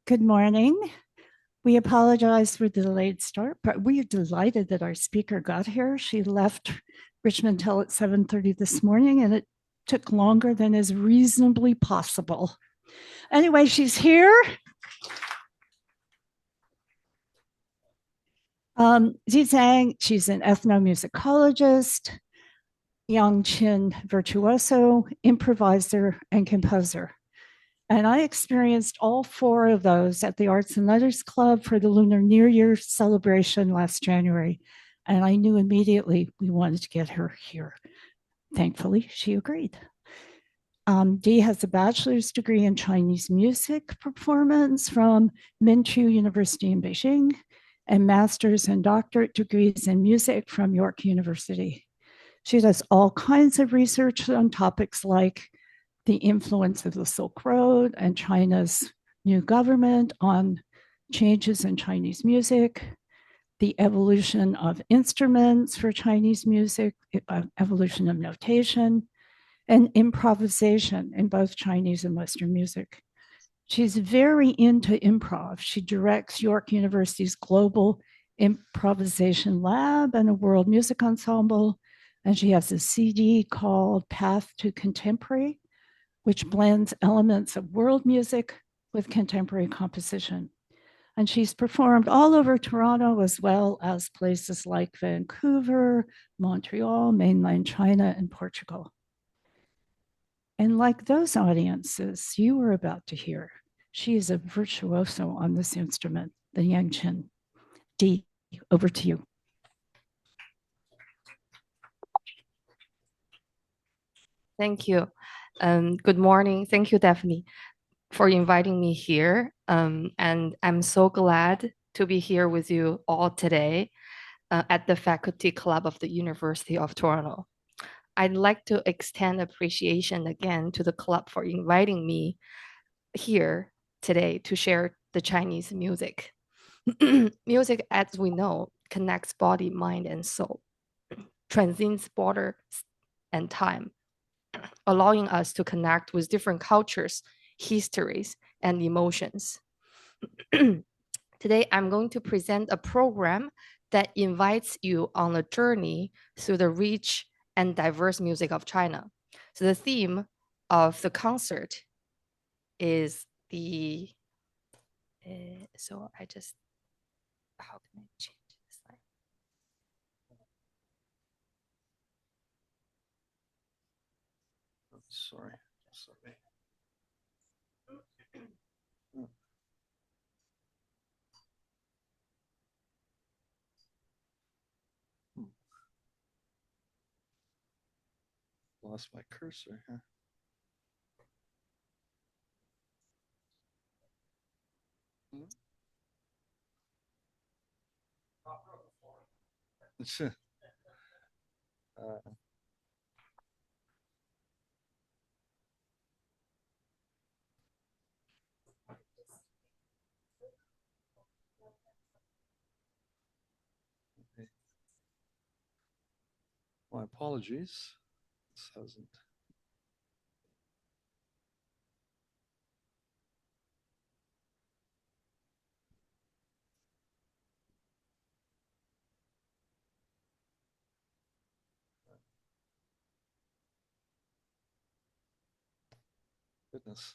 Good morning. We apologize for the delayed start, but we are delighted that our speaker got here. She left Richmond till at 7:30 this morning, and it took longer than is reasonably possible. Anyway, she's here. Zhang, she's an ethnomusicologist, Yangqin virtuoso, improviser, and composer. And I experienced all four of those at the Arts and Letters Club for the Lunar New Year celebration last January. And I knew immediately we wanted to get her here. Thankfully, she agreed. Dee has a bachelor's degree in Chinese music performance from Minchu University in Beijing and master's and doctorate degrees in music from York University. She does all kinds of research on topics like the influence of the Silk Road and China's new government on changes in Chinese music, the evolution of instruments for Chinese music, evolution of notation, and improvisation in both Chinese and Western music. She's very into improv. She directs York University's Global Improvisation Lab and a world music ensemble. And she has a CD called Path to Contemporary, which blends elements of world music with contemporary composition. And she's performed all over Toronto, as well as places like Vancouver, Montreal, mainland China, and Portugal. And like those audiences you were about to hear, she is a virtuoso on this instrument, the Yangqin. Dee, over to you. Thank you. Good morning. Thank you, Daphne, for inviting me here. And I'm so glad to be here with you all today at the Faculty Club of the University of Toronto. I'd like to extend appreciation again to the club for inviting me here today to share the Chinese music. Music, as we know, connects body, mind, and soul, transcends borders and time, allowing us to connect with different cultures, histories, and emotions. Today, I'm going to present a program that invites you on a journey through the rich and diverse music of China. So the theme of the concert is the, so I just, how can I change this slide? Sorry. Lost my cursor, huh? My apologies. This hasn't. Goodness.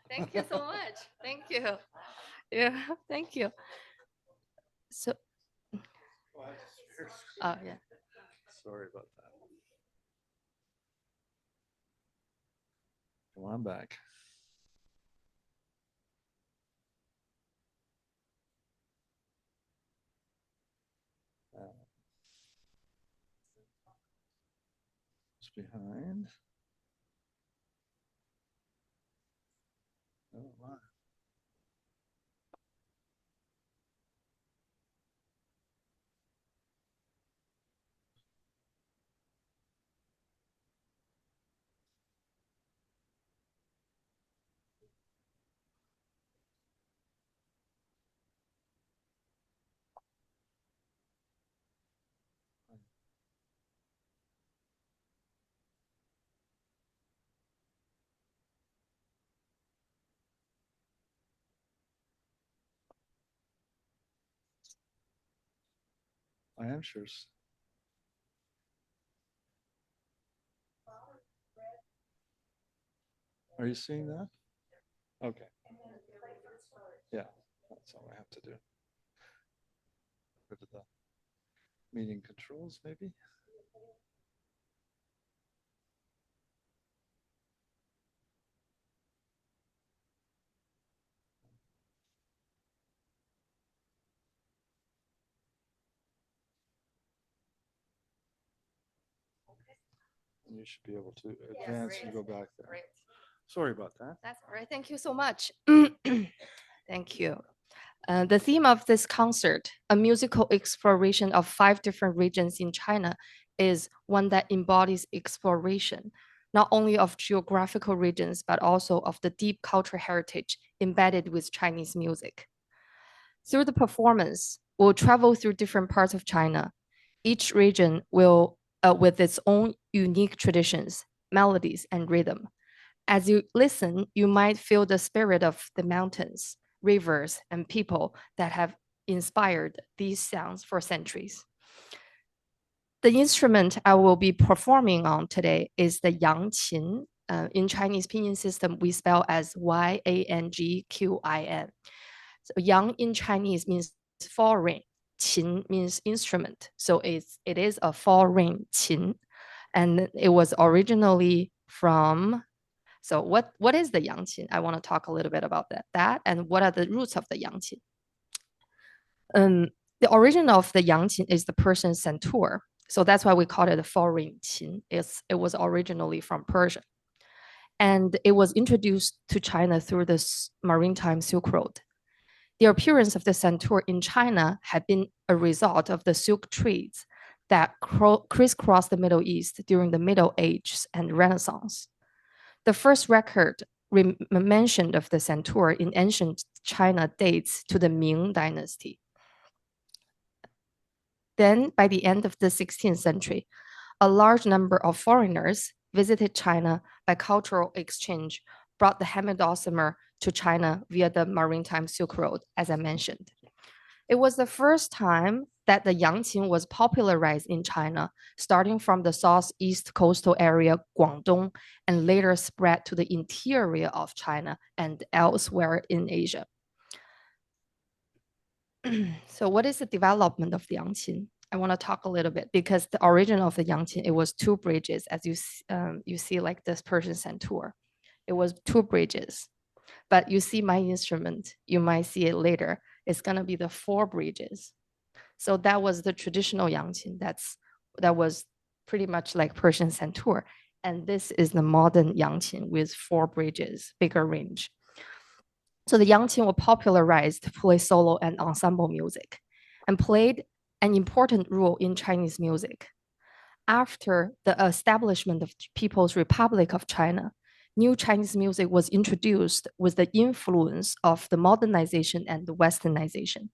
Thank you so much. Thank you. Yeah, thank you. So, oh yeah. Sorry about that. Well, I'm back. It's behind. Oh, my. I am sure. Are you seeing that? Okay. Yeah, that's all I have to do. Go to the meeting controls, maybe. You should be able to advance and go back there. Great. Sorry about that. That's all right. Thank you so much. Thank you. The theme of this concert, a musical exploration of 5 different regions in China, is one that embodies exploration, not only of geographical regions, but also of the deep cultural heritage embedded with Chinese music. Through the performance, we'll travel through different parts of China. Each region will, with its own unique traditions, melodies, and rhythm. As you listen, you might feel the spirit of the mountains, rivers, and people that have inspired these sounds for centuries. The instrument I will be performing on today is the Yangqin. In Chinese pinyin system, we spell as Yangqin. So yang in Chinese means foreign. Qin means instrument. So it is a foreign qin. And it was originally from, so what is the Yangqin? I want to talk a little bit about that and what are the roots of the Yangqin. The origin of the Yangqin is the Persian centaur. So that's why we call it a foreign qin. It was originally from Persia. And it was introduced to China through the maritime Silk Road. The appearance of the centaur in China had been a result of the silk trades that crisscrossed the Middle East during the Middle Ages and Renaissance. The first record mentioned of the centaur in ancient China dates to the Ming Dynasty. Then, by the end of the 16th century, a large number of foreigners visited China by cultural exchange, brought the hemidulcimer to China via the maritime Silk Road, as I mentioned. It was the first time that the Yangqin was popularized in China, starting from the southeast coastal area, Guangdong, and later spread to the interior of China and elsewhere in Asia. So what is the development of the Yangqin? I want to talk a little bit because the origin of the Yangqin, it was 2 bridges, as you see like this Persian centaur. It was 2 bridges, but you see my instrument, you might see it later. It's gonna be the 4 bridges. So that was the traditional Yangqin. That was pretty much like Persian centaur. And this is the modern Yangqin with 4 bridges, bigger range. So the Yangqin were popularized to play solo and ensemble music and played an important role in Chinese music. After the establishment of People's Republic of China, new Chinese music was introduced with the influence of the modernization and the westernization.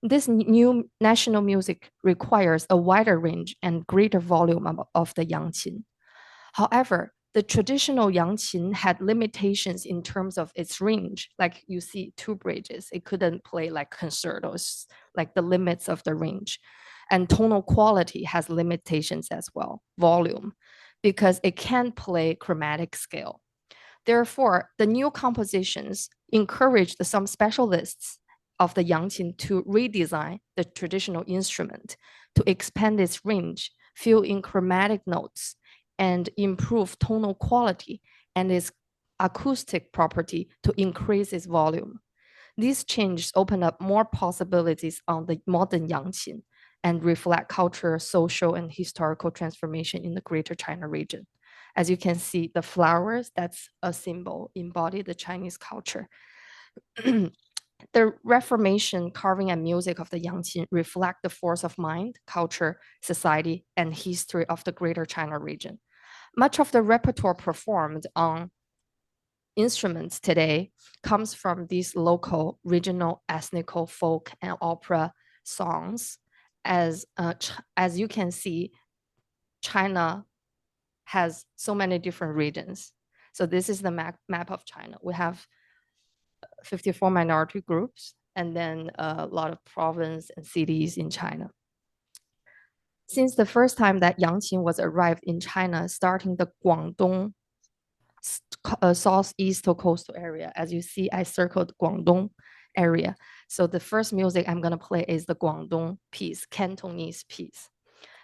This new national music requires a wider range and greater volume of the Yangqin. However, the traditional Yangqin had limitations in terms of its range. Like you see 2 bridges, it couldn't play like concertos, like the limits of the range. And tonal quality has limitations as well, volume, because it can't play chromatic scale. Therefore, the new compositions encouraged some specialists of the Yangqin to redesign the traditional instrument to expand its range, fill in chromatic notes, and improve tonal quality and its acoustic property to increase its volume. These changes open up more possibilities on the modern Yangqin and reflect cultural, social, and historical transformation in the Greater China region. As you can see, the flowers, that's a symbol, embody the Chinese culture. The Reformation carving and music of the Yangqin reflect the force of mind, culture, society, and history of the Greater China region. Much of the repertoire performed on instruments today comes from these local, regional, ethnical, folk, and opera songs. As you can see, China has so many different regions. So this is the map of China. We have 54 minority groups, and then a lot of provinces and cities in China. Since the first time that Yangqin was arrived in China, starting the Guangdong southeast coastal area. As you see, I circled Guangdong area. So the first music I'm going to play is the Guangdong piece, Cantonese piece.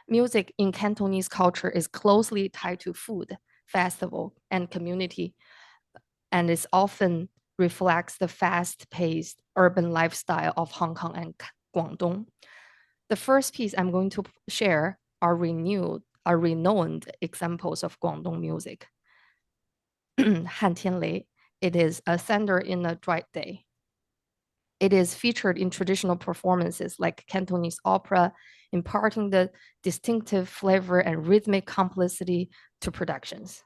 Music in Cantonese culture is closely tied to food, festival, and community, and it often reflects the fast-paced urban lifestyle of Hong Kong and Guangdong. The first piece I'm going to share are renowned examples of Guangdong music. Han Tianlei, it is a thunder in a dry day. It is featured in traditional performances like Cantonese opera, imparting the distinctive flavor and rhythmic complicity to productions.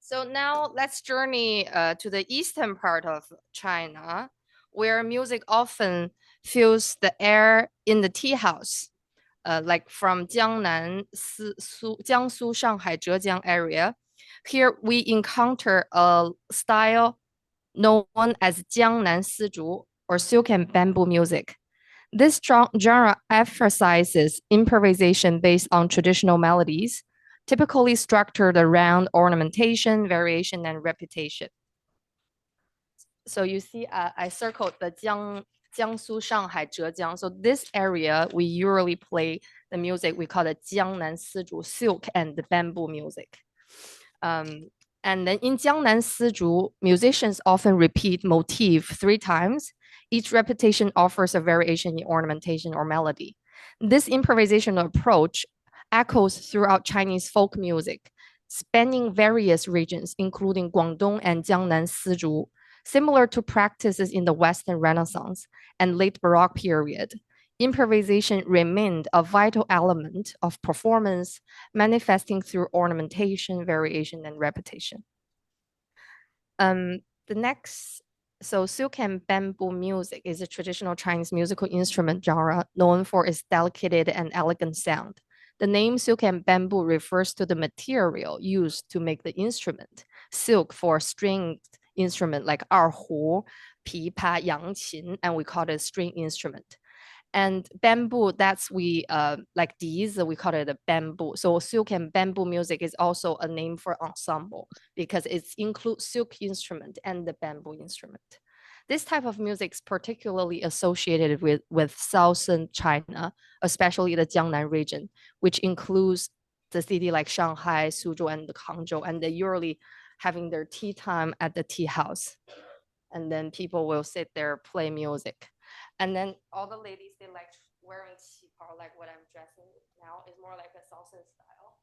So now let's journey to the eastern part of China, where music often fills the air in the tea house, like from Jiangnan, Jiangsu, Shanghai, Zhejiang area. Here we encounter a style known as Jiangnan Sizhu, or silk and bamboo music. This genre emphasizes improvisation based on traditional melodies, typically structured around ornamentation, variation, and repetition. So you see, I circled the Jiangsu, Shanghai, Zhejiang. So this area, we usually play the music we call the Jiangnan Sizhu, silk and bamboo music. And then in Jiangnan Sizhu, musicians often repeat motif 3 times. Each repetition offers a variation in ornamentation or melody. This improvisational approach echoes throughout Chinese folk music, spanning various regions, including Guangdong and Jiangnan Sizhu, similar to practices in the Western Renaissance and late Baroque period. Improvisation remained a vital element of performance, manifesting through ornamentation, variation, and repetition. The next So silk and bamboo music is a traditional Chinese musical instrument genre known for its delicate and elegant sound. The name silk and bamboo refers to the material used to make the instrument. Silk for stringed instrument like 二胡, 琵琶, Yangqin, and we call it a string instrument. And bamboo, that's we like these, we call it a bamboo. So silk and bamboo music is also a name for ensemble because it includes silk instrument and the bamboo instrument. This type of music is particularly associated with southern China, especially the Jiangnan region, which includes the city like Shanghai, Suzhou, and Hangzhou, and they usually having their tea time at the tea house. And then people will sit there, play music. And then all the ladies, they like wearing qipao, like what I'm dressing now is more like a Southern style.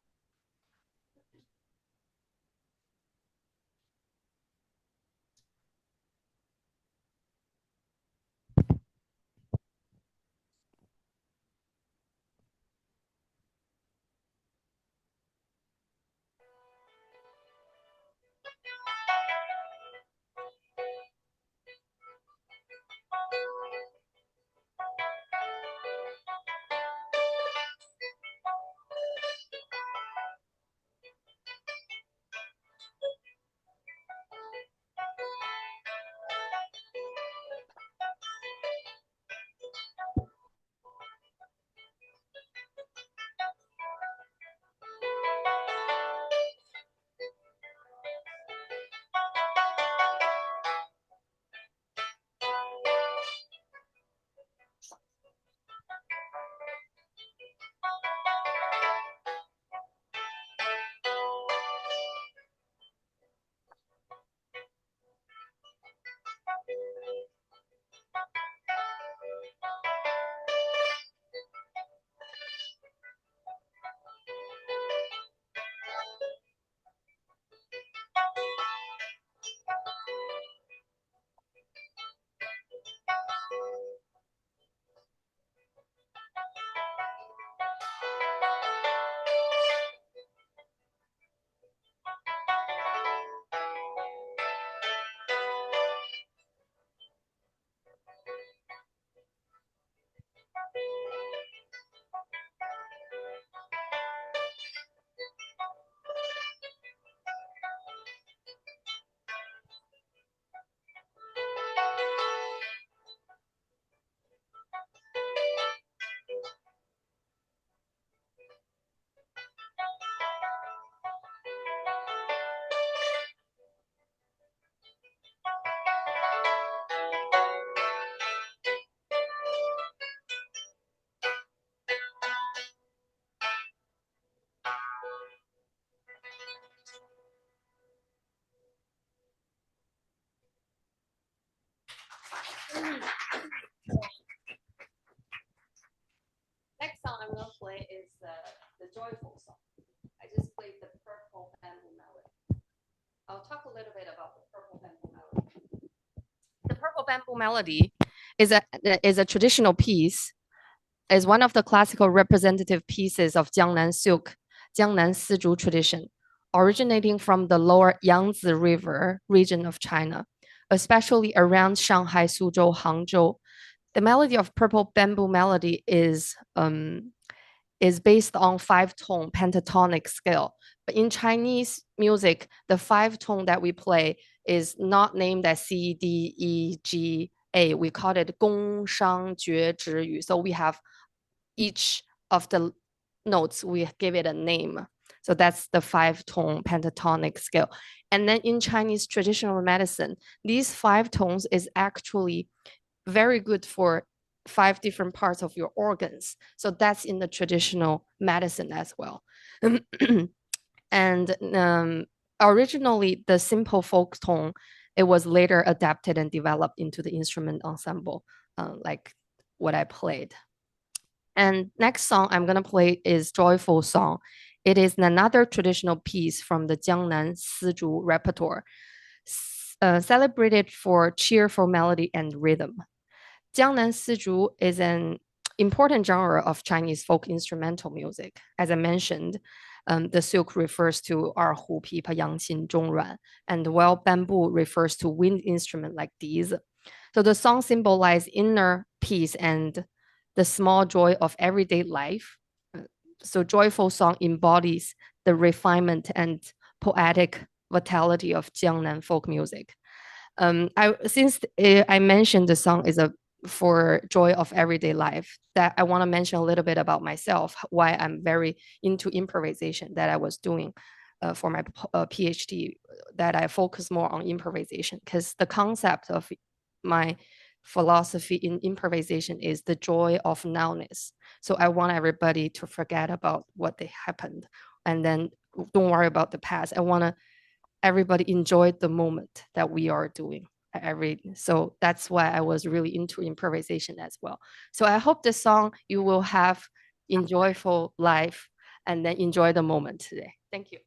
Next song I'm gonna play is the joyful song. I just played the purple bamboo melody. I'll talk a little bit about the purple bamboo melody. The purple bamboo melody is a traditional piece, is one of the classical representative pieces of Jiangnan silk, Jiangnan Sizhu tradition, originating from the lower Yangtze River region of China, especially around Shanghai, Suzhou, Hangzhou. The melody of purple bamboo melody is based on 5-tone pentatonic scale. But in Chinese music, the 5-tone that we play is not named as C, D, E, G, A. We call it Gong, Shang, Jue, Zhi, Yu. So we have each of the notes, we give it a name. So that's the 5-tone pentatonic scale. And then in Chinese traditional medicine, these 5 tones is actually very good for 5 different parts of your organs. So that's in the traditional medicine as well. And originally, the simple folk tone, it was later adapted and developed into the instrument ensemble, like what I played. And next song I'm gonna play is Joyful Song. It is another traditional piece from the Jiangnan Sizhu repertoire, celebrated for cheerful melody and rhythm. Jiangnan Sizhu important genre of Chinese folk instrumental music. As I mentioned, the silk refers to 二胡、琵琶、Yangqin, 中阮, and while bamboo refers to wind instrument like these. So the song symbolizes inner peace and the small joy of everyday life. So joyful song embodies the refinement and poetic vitality of Jiangnan folk music. Since I mentioned the song is for joy of everyday life, that I want to mention a little bit about myself, why I'm very into improvisation that I was doing for my PhD, that I focus more on improvisation, because the concept of my philosophy in improvisation is the joy of nowness. So I want everybody to forget about what they happened and then don't worry about the past. I want everybody enjoy the moment that we are doing. So that's why I was really into improvisation as well. So I hope this song you will have enjoyable life and then enjoy the moment today. Thank you.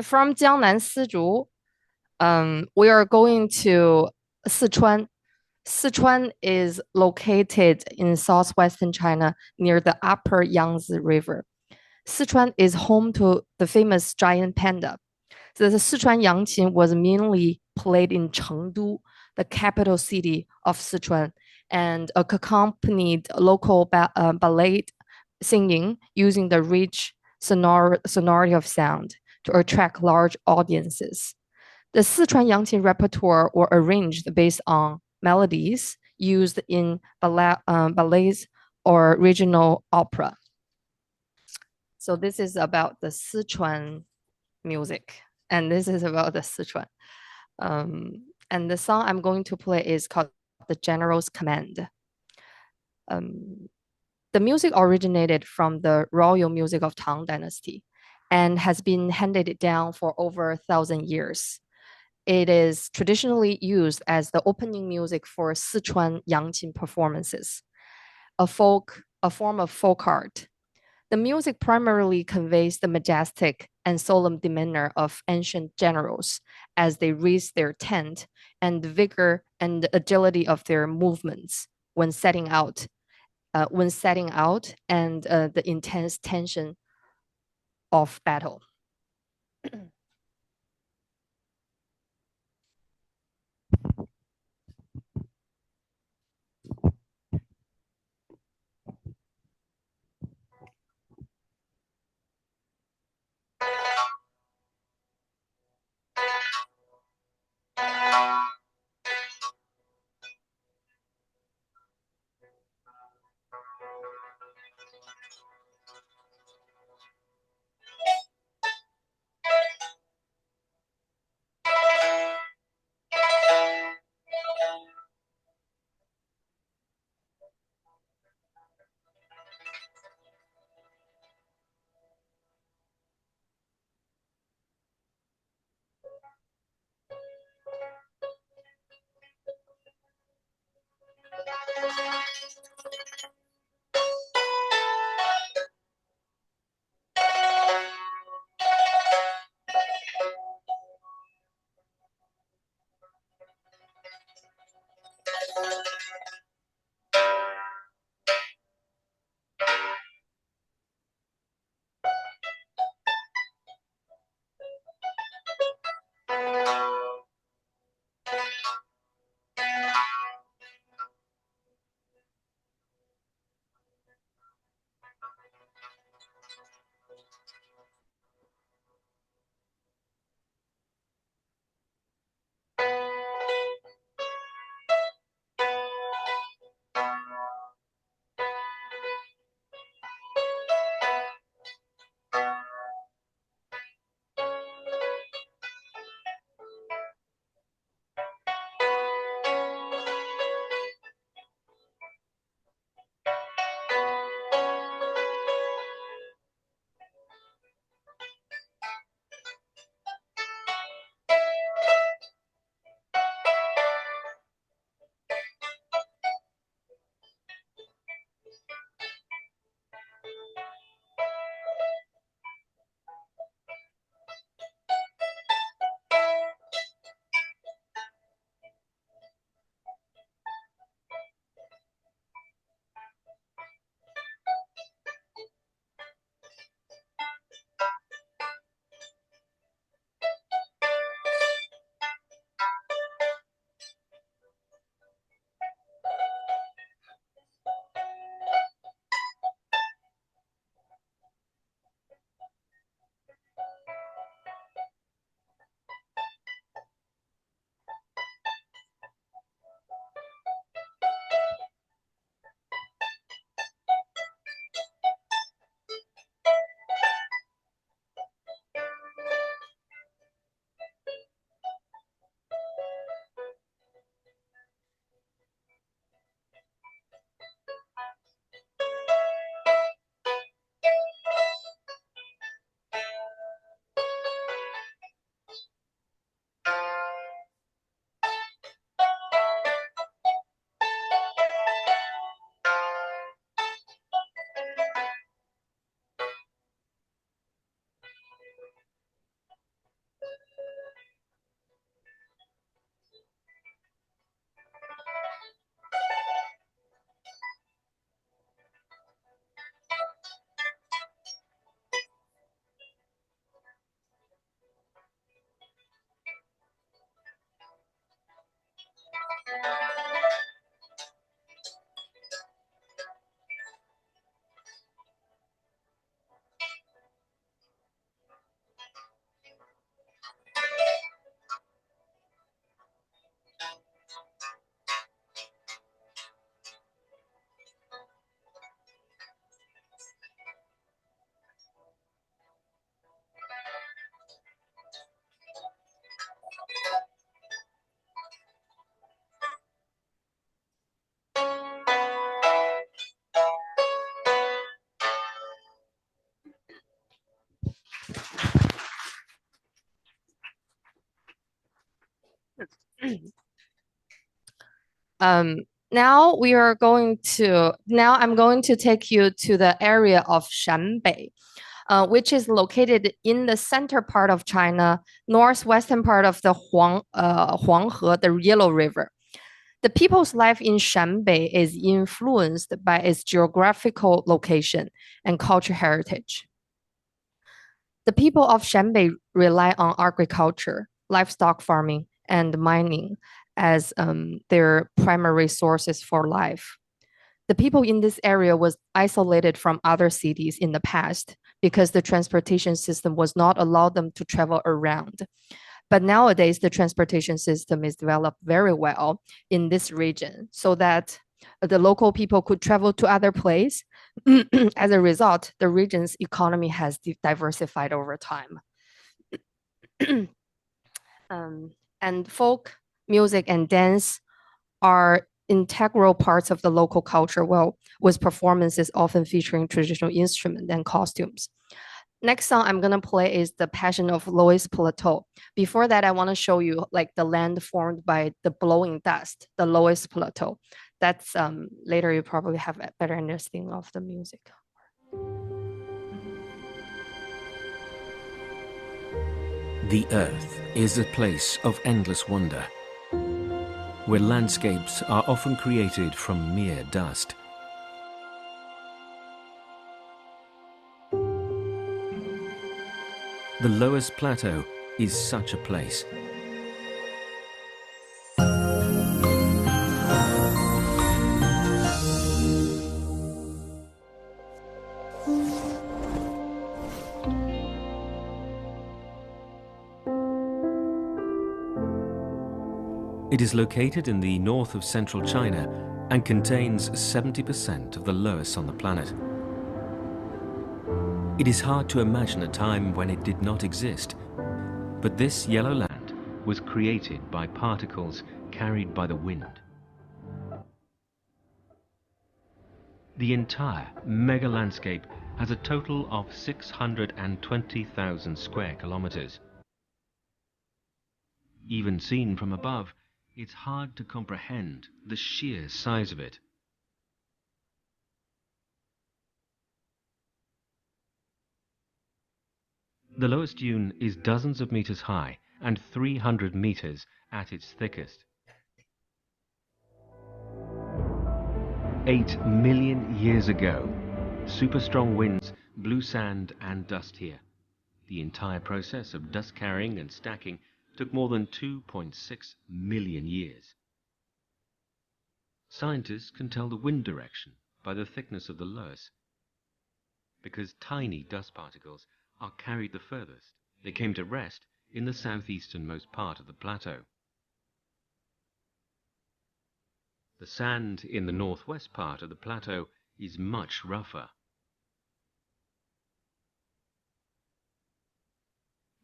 From Jiangnan Sizhu, we are going to Sichuan. Sichuan is located in southwestern China near the upper Yangtze River. Sichuan is home to the famous giant panda. The Sichuan Yangqin was mainly played in Chengdu, the capital city of Sichuan, and accompanied local ballet singing using the rich sonority of sound to attract large audiences. The Sichuan Yangqin repertoire were arranged based on melodies used in ballets or regional opera. So this is about the Sichuan music, and this is about the Sichuan. And the song I'm going to play is called The General's Command. The music originated from the royal music of Tang Dynasty and has been handed down for over 1,000 years. It is traditionally used as the opening music for Sichuan Yangqin performances, a form of folk art. The music primarily conveys the majestic and solemn demeanor of ancient generals as they raise their tent and the vigor and agility of their movements when setting out, and the intense tension of battle. Now I'm going to take you to the area of Shanbei, which is located in the center part of China, northwestern part of the Huanghe, the Yellow River. The people's life in Shanbei is influenced by its geographical location and cultural heritage. The people of Shanbei rely on agriculture, livestock farming, and mining as their primary sources for life. The people in this area was isolated from other cities in the past because the transportation system was not allowed them to travel around. But nowadays, the transportation system is developed very well in this region so that the local people could travel to other places. As a result, the region's economy has diversified over time. And folk music and dance are integral parts of the local culture, well, with performances often featuring traditional instruments and costumes. Next song I'm gonna play is The Passion of Loess Plateau. Before that, I wanna show you like the land formed by the blowing dust, the Loess Plateau. That's later you probably have a better understanding of the music. The earth is a place of endless wonder, where landscapes are often created from mere dust. The Loess Plateau is such a place. It is located in the north of central China and contains 70% of the Loess on the planet. It is hard to imagine a time when it did not exist, but this yellow land was created by particles carried by the wind. The entire mega landscape has a total of 620,000 square kilometers. Even seen from above, it's hard to comprehend the sheer size of it. The lowest dune is dozens of meters high and 300 meters at its thickest. 8 million years ago, super strong winds blew sand and dust here. The entire process of dust carrying and stacking took more than 2.6 million years. Scientists can tell the wind direction by the thickness of the Loess. Because tiny dust particles are carried the furthest, they came to rest in the southeasternmost part of the plateau. The sand in the northwest part of the plateau is much rougher.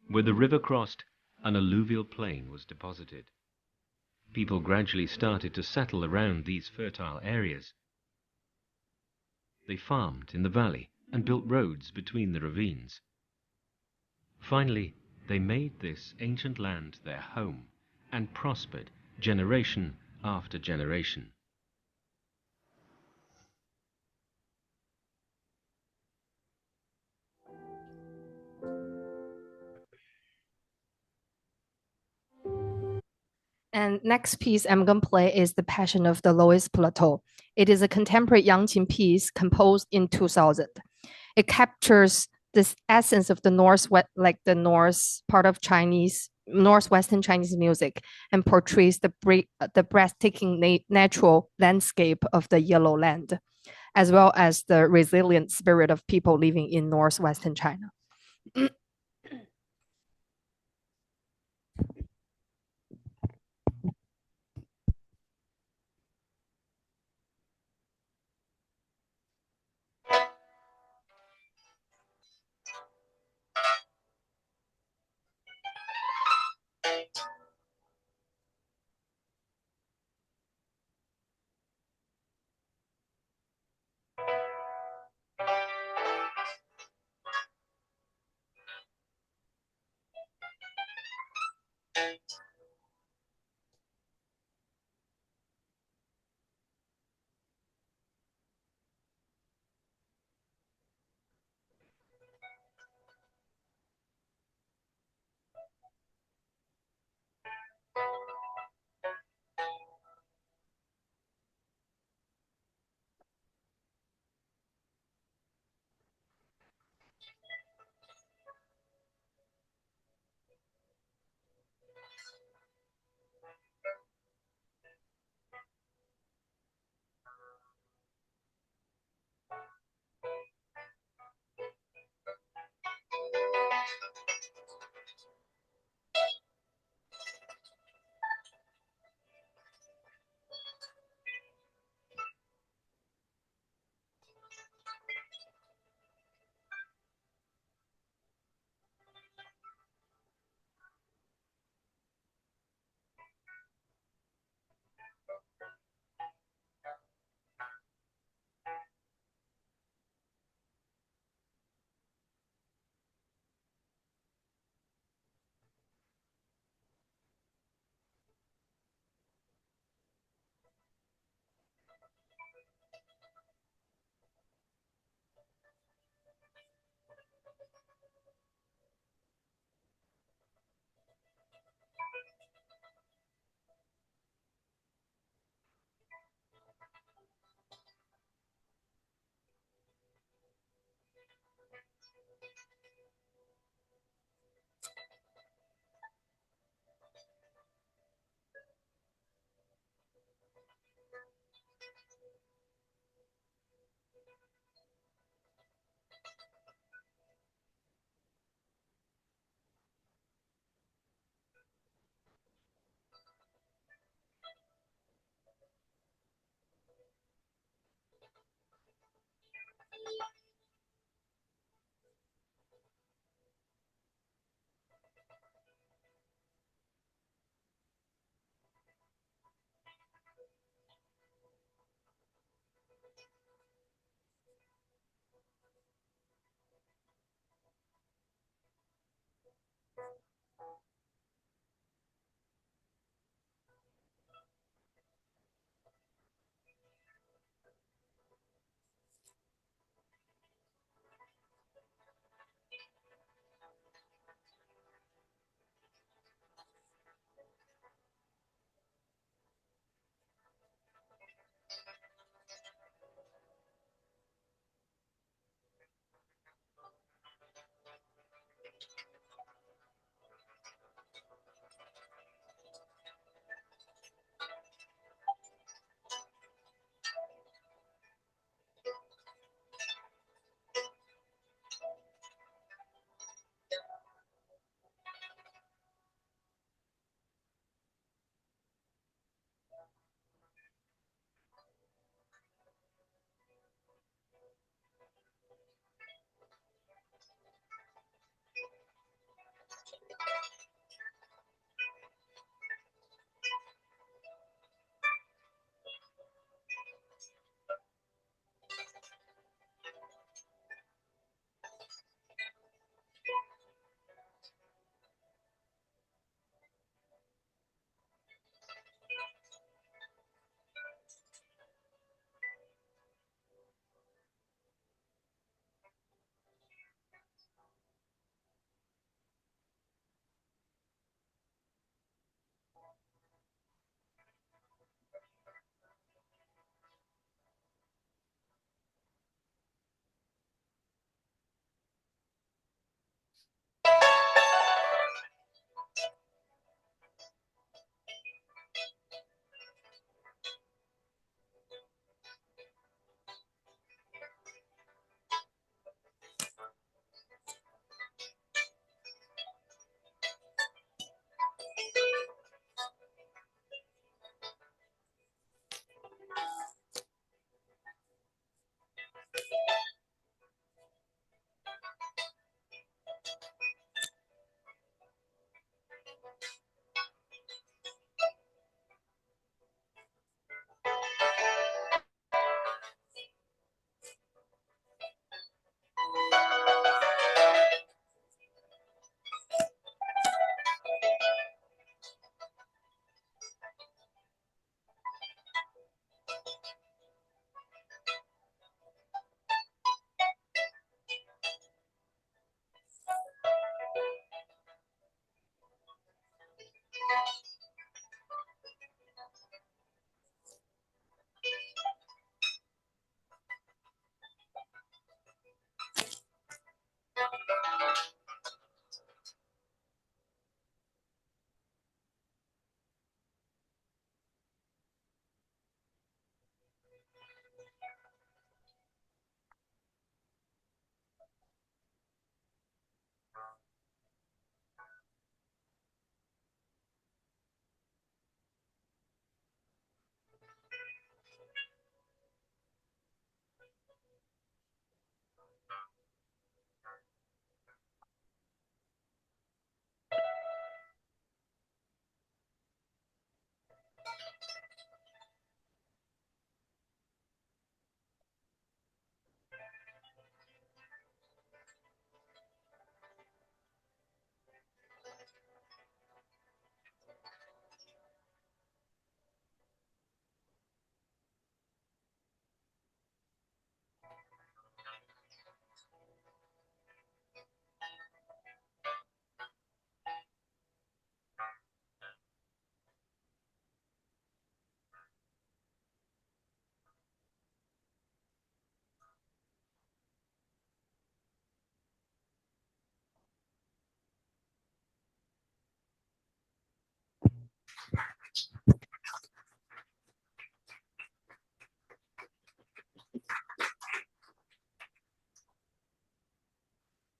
Where the river crossed, an alluvial plain was deposited. People gradually started to settle around these fertile areas. They farmed in the valley and built roads between the ravines. Finally, they made this ancient land their home and prospered generation after generation. And next piece I'm going to play is The Passion of the Loess Plateau. It is a contemporary Yangqin piece composed in 2000. It captures this essence of the north part of northwestern Chinese music and portrays the breathtaking natural landscape of the Yellow Land, as well as the resilient spirit of people living in northwestern China.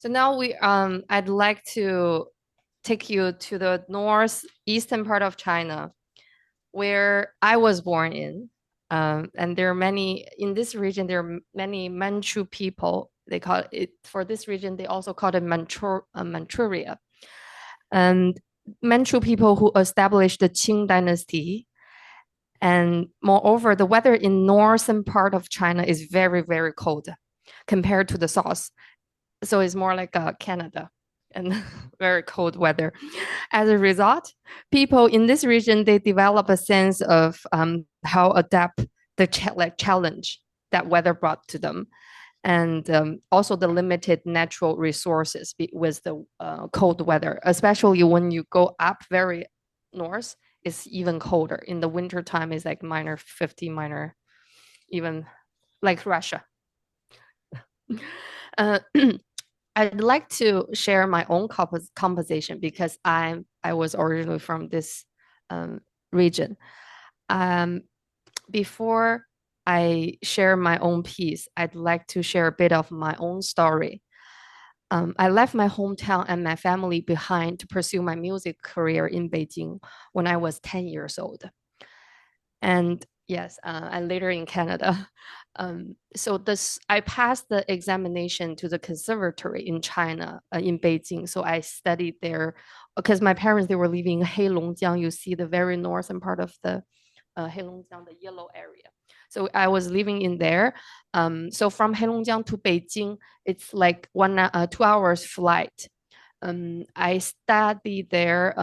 So now I'd like to take you to the northeastern part of China, where I was born in. And there are many in this region. There are many Manchu people. They call it for this region. They also call it Manchuria, and Manchu people who established the Qing dynasty. And moreover, the weather in northern part of China is very, very cold compared to the south. So it's more like Canada and very cold weather. As a result, people in this region, they develop a sense of how adapt the challenge that weather brought to them. And also the limited natural resources with the cold weather, especially when you go up very north, it's even colder. In the winter time, it's like -50, even like Russia. Uh, I'd like to share my own composition because I was originally from this region. Before I share my own piece, I'd like to share a bit of my own story. I left my hometown and my family behind to pursue my music career in Beijing when I was 10 years old. And yes, and later in Canada. So I passed the examination to the conservatory in China, in Beijing. So I studied there because my parents, they were living in Heilongjiang. You see the very northern part of the Heilongjiang, the yellow area. So I was living in there. So from Heilongjiang to Beijing, it's like 2 hours flight. I studied there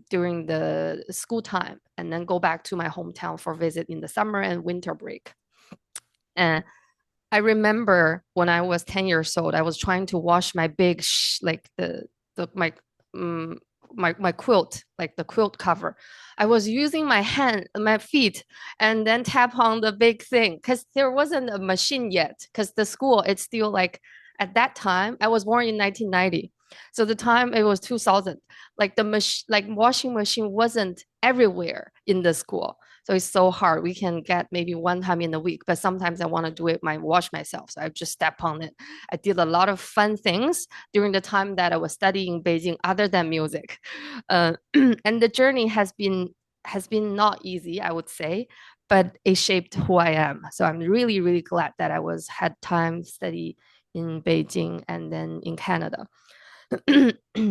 during the school time and then go back to my hometown for visit in the summer and winter break. And I remember when I was 10 years old, I was trying to wash my big, like my quilt, like the quilt cover. I was using my feet, and then tap on the big thing because there wasn't a machine yet. Because the school, it's still like at that time, I was born in 1990. So the time it was 2000, like like washing machine wasn't everywhere in the school. So it's so hard. We can get maybe one time in a week, but sometimes I want to do it wash myself. So I just step on it. I did a lot of fun things during the time that I was studying in Beijing, other than music. And the journey has been not easy, I would say, but it shaped who I am. So I'm really, really glad that I had time to study in Beijing and then in Canada.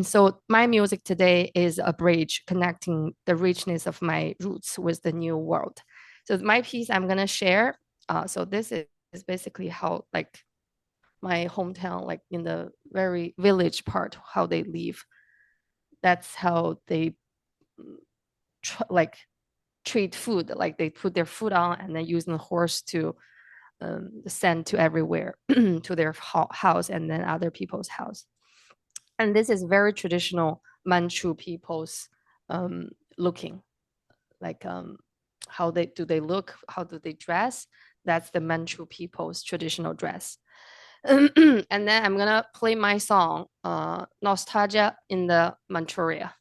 So my music today is a bridge connecting the richness of my roots with the new world. So my piece I'm gonna share. So this is basically how like my hometown, like in the very village part, how they live. That's how they like treat food. Like they put their food on and then using the horse to send to everywhere to their house and then other people's house. And this is very traditional Manchu people's looking, like how they look, how do they dress. That's the Manchu people's traditional dress. And then I'm gonna play my song, Nostalgia in the Manchuria.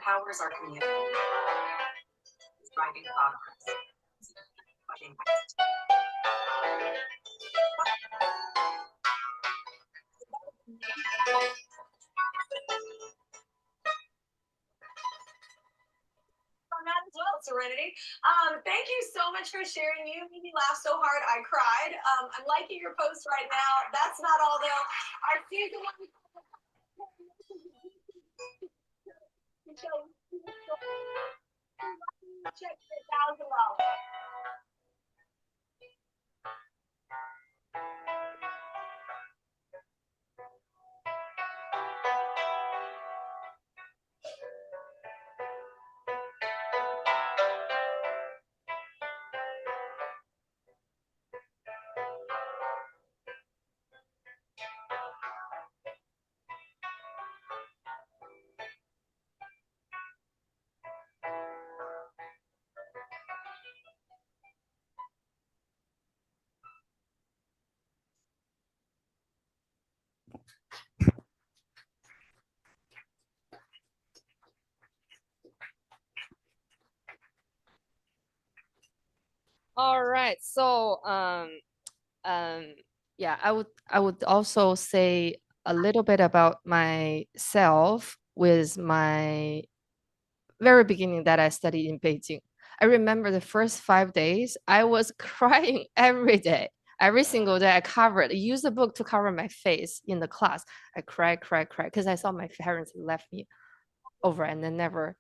empowers our community, driving progress. On that as well, Serenity. Thank you so much for sharing. You made me laugh so hard I cried. I'm liking your post right now. That's not all though. Our season one. Check $1,000. All right. So yeah, I would also say a little bit about myself with my very beginning that I studied in Beijing. I remember the first 5 days, I was crying every day. Every single day I used a book to cover my face in the class. I cry, because I saw my parents left me over and then never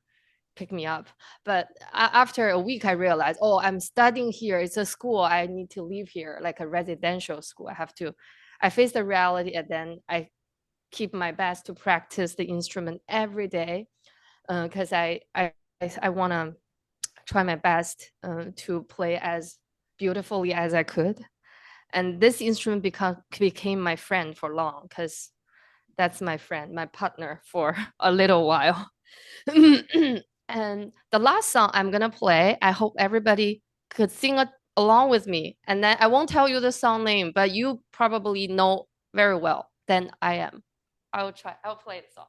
pick me up. But after a week, I realized, oh, I'm studying here. It's a school. I need to leave here, like a residential school. I face the reality, and then I keep my best to practice the instrument every day, because I want to try my best to play as beautifully as I could. And this instrument became my friend for long, because that's my friend, my partner for a little while. And the last song I'm gonna play, I hope everybody could sing along with me. And then I won't tell you the song name, but you probably know very well than I am. I'll play the song.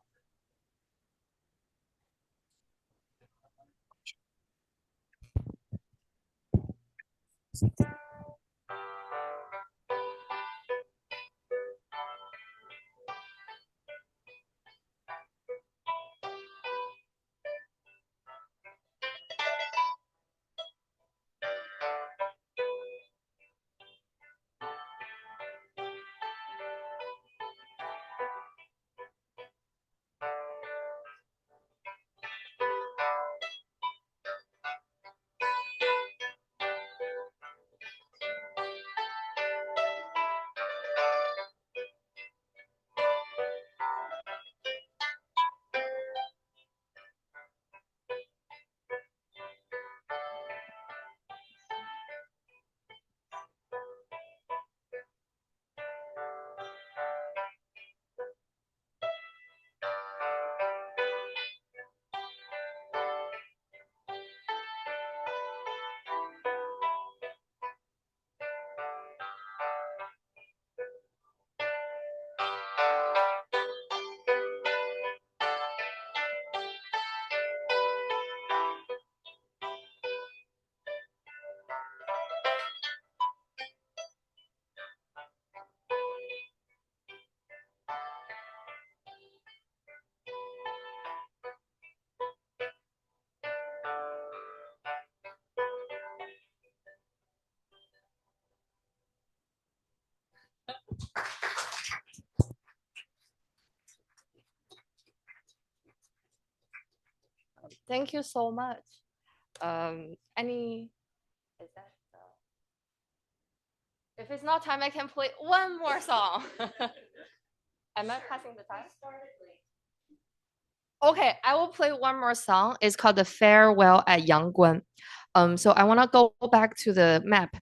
Thank you so much. Is that if it's not time, I can play one more song. Am I passing the time? Okay, I will play one more song. It's called The Farewell at Yangqin. So I want to go back to the map.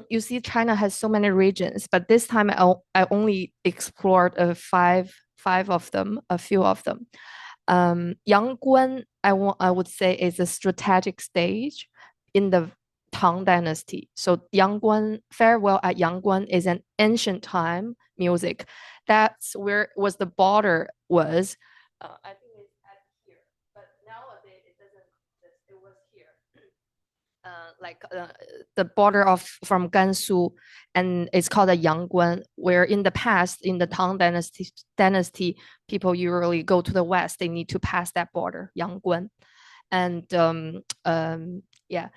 You see China has so many regions, but this time I only explored five of them, a few of them. Yangqin, I would say, is a strategic stage in the Tang Dynasty. So Yangqin, Farewell at Yangqin is an ancient time music. That's where was the border was. I think it's at here, but the border of from Gansu, and it's called a Yangqin, where in the past, in the Tang dynasty, people usually go to the west. They need to pass that border, Yangqin. And yeah.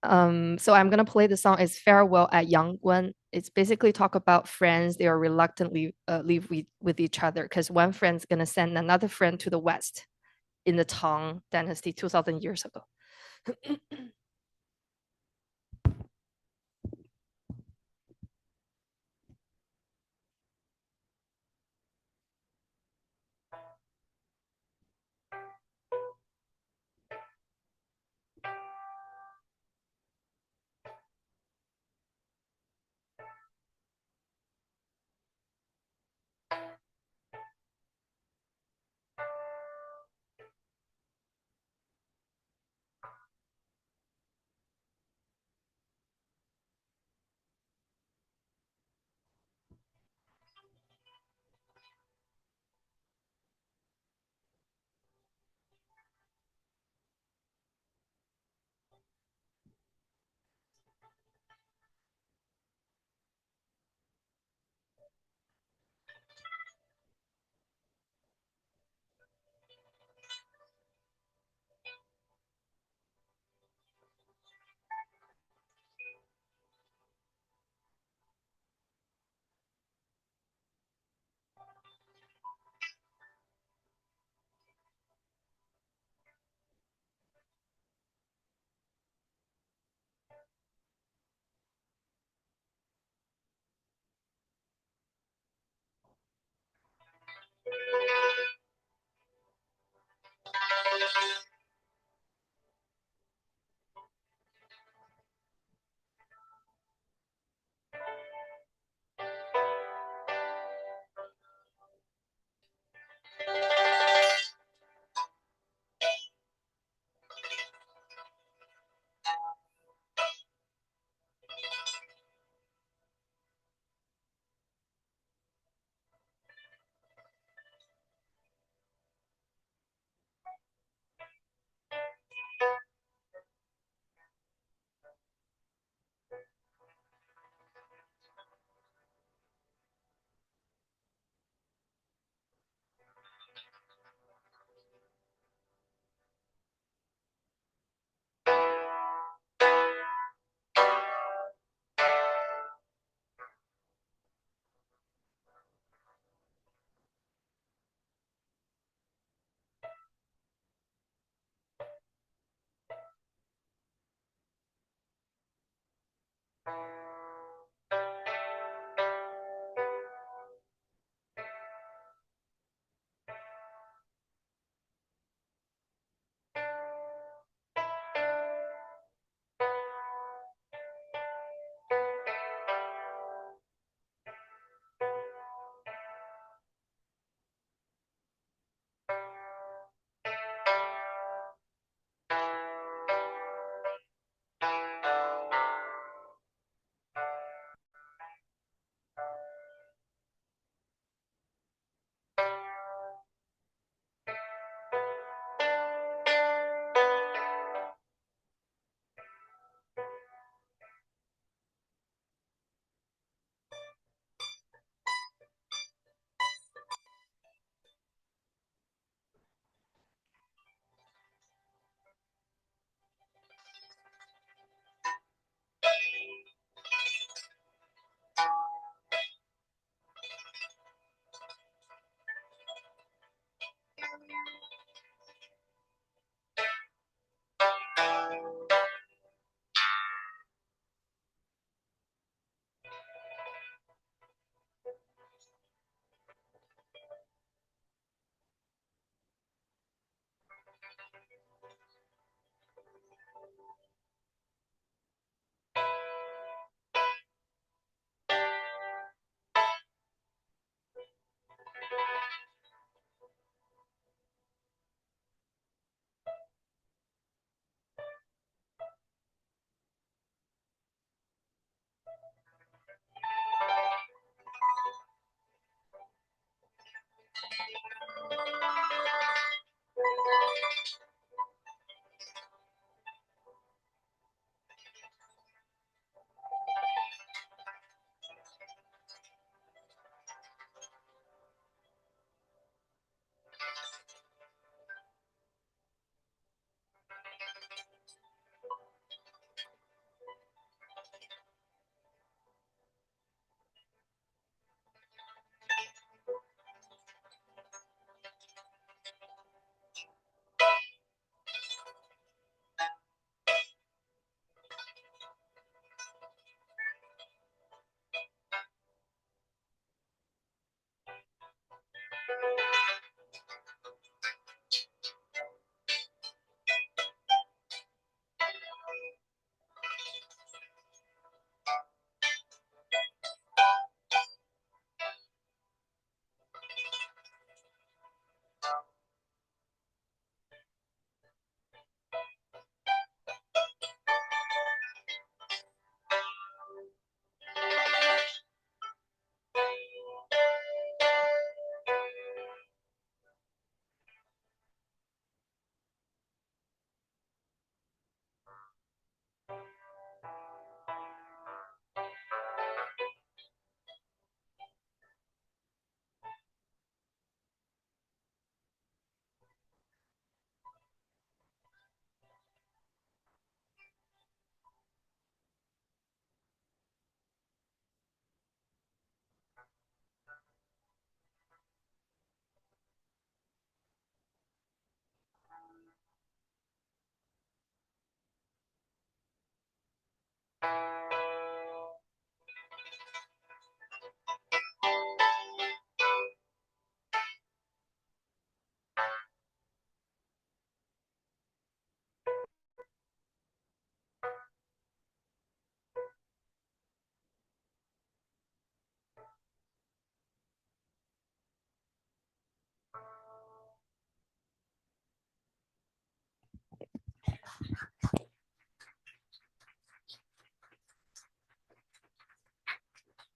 So I'm gonna play the song is Farewell at Yangqin. It's basically talk about friends. They are reluctantly live with each other because one friend's gonna send another friend to the west in the Tang dynasty 2000 years ago.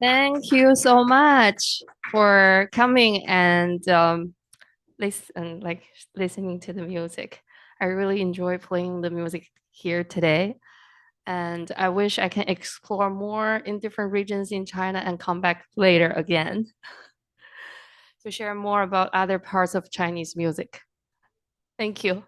Thank you so much for coming and listening to the music. I really enjoy playing the music here today. And I wish I can explore more in different regions in China and come back later again to share more about other parts of Chinese music. Thank you.